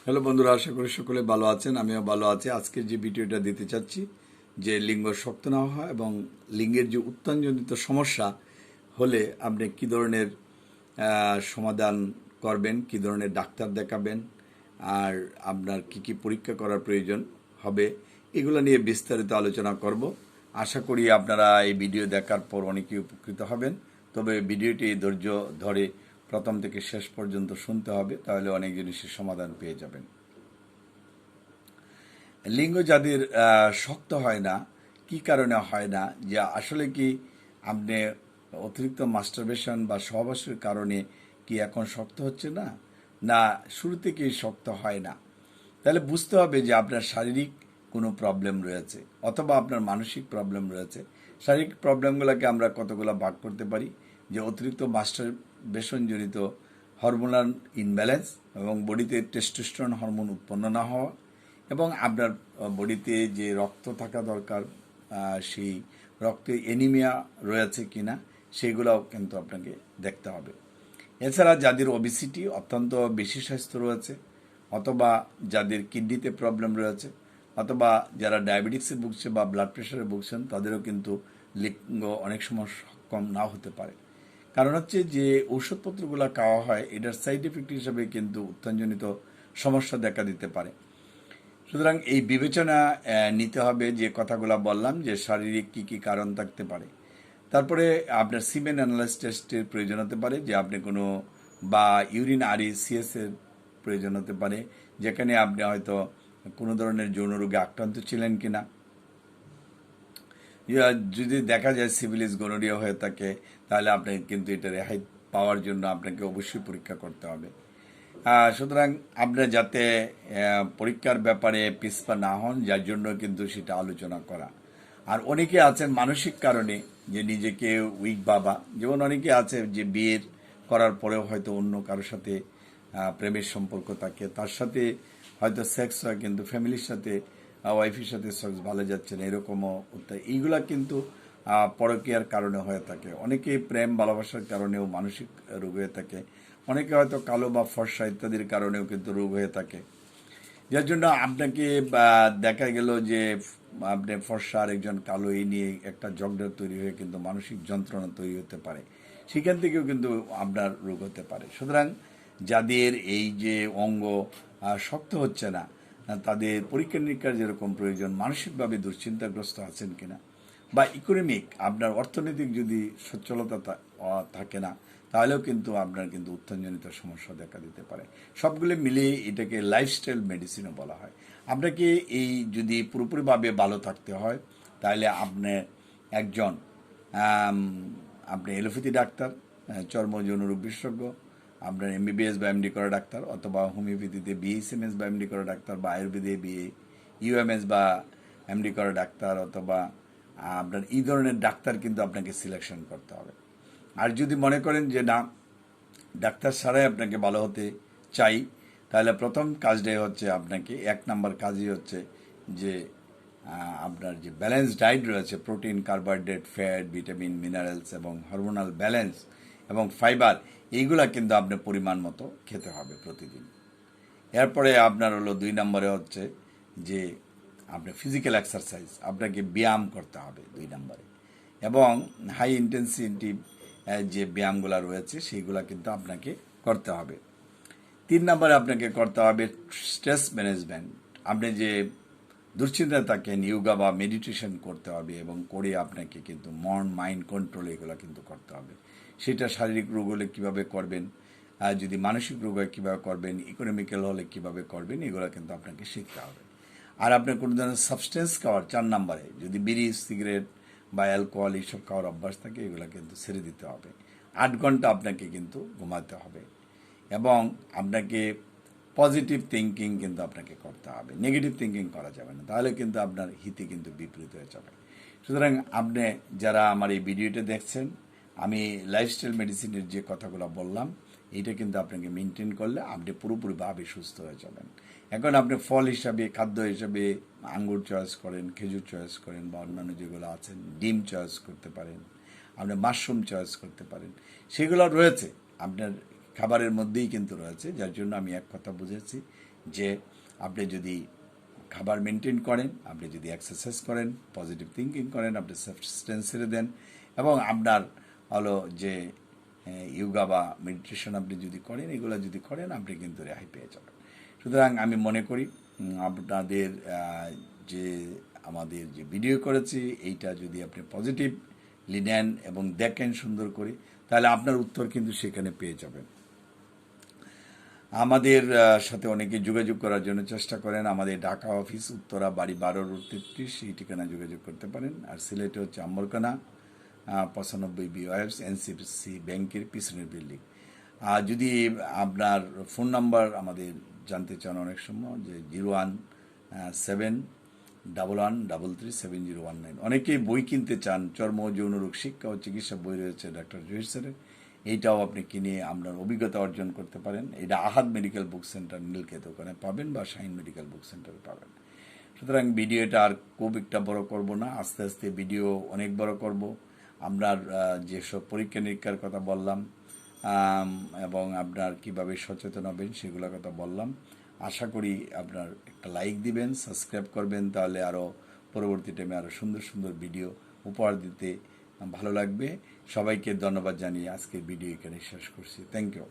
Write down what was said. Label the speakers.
Speaker 1: Hello বন্ধুরা, আশা করি সকলে ভালো আছেন। আমিও ভালো আছি। আজকে যে ভিডিওটা দিতে চাচ্ছি যে লিঙ্গ শক্ত না হওয়া এবং লিঙ্গের যে উত্তানজনিত সমস্যা হলে আপনি কি ধরনের সমাধান করবেন, কি ধরনের ডাক্তার দেখাবেন, আর আপনার কি কি পরীক্ষা করার প্রয়োজন হবে, এগুলো নিয়ে বিস্তারিত আলোচনা করব। আশা করি আপনারা এই ভিডিও দেখার পর অনেকেই উপকৃত হবেন। তবে ভিডিওটি ধৈর্য ধরে প্রথম থেকে শেষ পর্যন্ত শুনতে হবে, তাহলে অনেক জিনিসের সমাধান পেয়ে যাবেন। লিঙ্গ যাদের শক্ত হয় না, কি কারণে হয় না, যে আসলে কি আপনি অতিরিক্ত মাস্টারবেশন বা সহবাসের কারণে কি এখন শক্ত হচ্ছে না, না শুরু থেকেই শক্ত হয় না, তাহলে বুঝতে হবে যে আপনার শারীরিক কোনো প্রবলেম রয়েছে অথবা আপনার মানসিক প্রবলেম রয়েছে। শারীরিক প্রবলেমগুলোকে আমরা কতগুলো ভাগ করতে পারি, যে অতিরিক্ত মাস্টারবেশনজনিত হরমোনাল ইনব্যালেন্স এবং বডিতে টেস্টোস্টেরন হরমোন উৎপন্ন না হওয়া, এবং আপনার বডিতে যে রক্ত থাকা দরকার সেই রক্তে এনিমিয়া রয়েছে কিনা সেগুলোও কিন্তু আপনাকে দেখতে হবে। এছাড়া যাদের ওবেসিটি অত্যন্ত বেশি স্বাস্থ্য রয়েছে, অথবা যাদের কিডনিতে প্রবলেম রয়েছে, অথবা যারা ডায়াবেটিক্সে ভুগছে বা ব্লাড প্রেশারে ভুগছেন, তাদেরও কিন্তু লিঙ্গ অনেক সময় সক্ষম নাও হতে পারে। কারণ হচ্ছে যে ঔষধপত্রগুলো খাওয়া হয়, এটার সাইড এফেক্ট হিসেবে কিন্তু উত্থানজনিত সমস্যা দেখা দিতে পারে। সুতরাং এই বিবেচনা নিতে হবে যে কথাগুলো বললাম, যে শারীরিক কি কি কারণ থাকতে পারে। তারপরে আপনার সিমেন অ্যানালাইস টেস্টের প্রয়োজন হতে পারে, যে আপনি কোনো বা ইউরিন সিএস এর প্রয়োজন হতে পারে, যেখানে আপনি হয়তো কোনো ধরনের যৌন রোগে আক্রান্ত ছিলেন কিনা। যদি দেখা যায় সিভিলিস গনোরিয়া হয়ে থাকে, তাহলে আপনাকে কিন্তু এটা রেহাই পাওয়ার জন্য আপনাকে অবশ্যই পরীক্ষা করতে হবে। সুতরাং আপনার যাতে পরীক্ষার ব্যাপারে পিছপা না হন, যার জন্য কিন্তু সেটা আলোচনা করা। আর অনেকে আছেন মানসিক কারণে যে নিজেকে উইক ভাবা, যেমন অনেকে আছে যে বিয়ের করার পরেও হয়তো অন্য কারোর সাথে প্রেমের সম্পর্ক থাকে, তার সাথে হয়তো সেক্স হয় কিন্তু ফ্যামিলির সাথে ওয়াইফের সাথে সেক্স ভালো যাচ্ছে না, এরকমও এইগুলা কিন্তু পরকীয়ার কারণে হয়ে থাকে। অনেকে প্রেম ভালোবাসার কারণেও মানসিক রোগ হয়ে থাকে, অনেকে হয়তো কালো বা ফর্সা ইত্যাদির কারণেও কিন্তু রোগ হয়ে থাকে। যার জন্য আপনাকে দেখা গেল যে আপনি ফর্সা আর একজন কালো, এই নিয়ে একটা ঝগড়া তৈরি হয়ে কিন্তু মানসিক যন্ত্রণা তৈরি হতে পারে, সেখান থেকেও কিন্তু আপনার রোগ হতে পারে। সুতরাং যাদের এই যে অঙ্গ শক্ত হচ্ছে না, তাদের পরীক্ষা নিরীক্ষার যেরকম প্রয়োজন, মানসিকভাবে দুশ্চিন্তাগ্রস্ত আছেন কিনা, বা ইকোনমিক আপনার অর্থনৈতিক যদি সচ্ছলতা থাকে না, তাহলেও কিন্তু আপনার কিন্তু উত্থানজনিত সমস্যা দেখা দিতে পারে। সবগুলো মিলিয়ে এটাকে লাইফস্টাইল মেডিসিনও বলা হয়। আপনাকে এই যদি পুরোপুরিভাবে ভালো থাকতে হয়, তাহলে আপনি একজন আম, আপনি এলোপ্যাথি ডাক্তার, চর্ম যৌন রোগ বিশেষজ্ঞ, আপনার এমবিবিএস বা এমডি করা ডাক্তার, অথবা হোমিওপ্যাথিতে বিএসএমএস বা এমডি করা ডাক্তার, বা আয়ুর্বেদে বিএ ইউএমএস বা এমডি করা ডাক্তার, অথবা আপনার এই ধরনের ডাক্তার কিন্তু আপনাকে সিলেকশন করতে হবে। আর যদি মনে করেন যে না, ডাক্তার ছাড়াই আপনাকে ভালো হতে চাই, তাহলে প্রথম কাজটাই হচ্ছে, আপনাকে এক নাম্বার কাজই হচ্ছে যে আপনার যে ব্যালেন্স ডায়েট রয়েছে, protein, carbohydrate, fat, vitamin, minerals এবং হরমোনাল ব্যালেন্স এবং ফাইবার, এইগুলা কিন্তু আপনার পরিমাণ মতো খেতে হবে প্রতিদিন। এরপরে আপনার হলো 2 নম্বরে হচ্ছে যে আপনার ফিজিক্যাল এক্সারসাইজ, আপনাকে ব্যায়াম করতে হবে 2 নম্বরে, এবং হাই ইন্টেন্সিটি যে ব্যায়ামগুলো রয়েছে সেইগুলো কিন্তু আপনাকে করতে হবে। 3 নম্বরে আপনাকে করতে হবে স্ট্রেস ম্যানেজমেন্ট। আপনি যে দুশ্চিন্তায় থাকেন, ইয়োগা বা মেডিটেশন করতে হবে, এবং করে আপনাকে কিন্তু মন মাইন্ড কন্ট্রোল এগুলো কিন্তু করতে হবে। সেটা শারীরিক রোগ হলে কীভাবে করবেন, আর যদি মানসিক রোগ হয় কীভাবে করবেন, ইকোনমিক্যাল হলে কীভাবে করবেন, এগুলো কিন্তু আপনাকে শিখতে হবে। আর আপনার কোনো ধরনের সাবস্টেন্স খাওয়ার 4 নম্বরে, যদি বিড়ি, সিগারেট বা অ্যালকোহল এইসব খাওয়ার অভ্যাস থাকে, এগুলো কিন্তু ছেড়ে দিতে হবে। 8 ঘন্টা আপনাকে কিন্তু ঘুমাতে হবে, এবং আপনাকে পজিটিভ থিঙ্কিং কিন্তু আপনাকে করতে হবে, নেগেটিভ থিঙ্কিং করা যাবে না, তাহলে কিন্তু আপনার হিতে কিন্তু বিপরীত হয়ে যাবে। সুতরাং আপনি যারা আমার এই ভিডিওটা দেখছেন, আমি লাইফস্টাইল মেডিসিনের যে কথাগুলো বললাম, এইটা কিন্তু আপনাকে মেনটেন করলে আপনি পুরোপুরিভাবে সুস্থ হয়ে যাবেন। এখন আপনি ফল হিসাবে, খাদ্য হিসাবে আঙ্গুর চয়েস করেন, খেজুর চয়েস করেন, বা অন্যান্য যেগুলো আছেন, ডিম চয়েস করতে পারেন, আপনি মাশরুম চয়েস করতে পারেন, সেগুলো রয়েছে আপনার খাবারের মধ্যেই কিন্তু রয়েছে। যার জন্য আমি এক কথা বুঝেছি যে আপনি যদি খাবার মেনটেন করেন, আপনি যদি এক্সারসাইজ করেন, পজিটিভ থিঙ্কিং করেন, আপনি সাবস্টেন্স ছেড়ে দেন এবং আপনার হলো যে ইয়োগা বা মেডিটেশন আপনি যদি করেন, এগুলো যদি করেন, আপনি কিন্তু রেহাই পেয়ে যাবেন। সুতরাং আমি মনে করি আপনাদের যে আমাদের যে ভিডিও করেছি এইটা যদি আপনি পজিটিভলি নেন এবং দেখেন সুন্দর করে, তাহলে আপনার উত্তর কিন্তু সেখানে পেয়ে যাবেন। আমাদের সাথে অনেকে যোগাযোগ করার জন্য চেষ্টা করেন। আমাদের ঢাকা অফিস উত্তরা বাড়ি 12 রোড 33, এই ঠিকানা যোগাযোগ করতে পারেন। আর সিলেটে হচ্ছে আম্বরকানা 95 BOFs NCC ব্যাংকের পিছনের বিল্ডিং। আর যদি আপনার ফোন নাম্বার আমাদের জানতে চান অনেক সময়, যে 017113370119। অনেকেই বই কিনতে চান, চর্ম ও যৌন রোগ শিক্ষা ও চিকিৎসা বই রয়েছে ডক্টর জহির স্যারের, এইটাও আপনি কিনে আপনার অভিজ্ঞতা অর্জন করতে পারেন। এটা আহাদ মেডিকেল বুক সেন্টার নীলক্ষেত ওখানে পাবেন বা শাহিন মেডিকেল বুক সেন্টারে পাবেন। সুতরাং ভিডিওটা আর খুব একটা বড় করব না, আস্তে আস্তে ভিডিও অনেক বড় করব। আপনার যেসব পরীক্ষা নিরীক্ষার কথা বললাম এবং আপনার কিভাবে সচেতন হবেন সেগুলোর কথা বললাম। আশা করি আপনার একটা লাইক দিবেন, সাবস্ক্রাইব করবেন, তাহলে আরও পরবর্তী টাইমে আরও সুন্দর সুন্দর ভিডিও উপহার দিতে ভালো লাগবে। সবাইকে ধন্যবাদ জানিয়ে আজকের ভিডিও এখানে শেষ করছি। Thank you.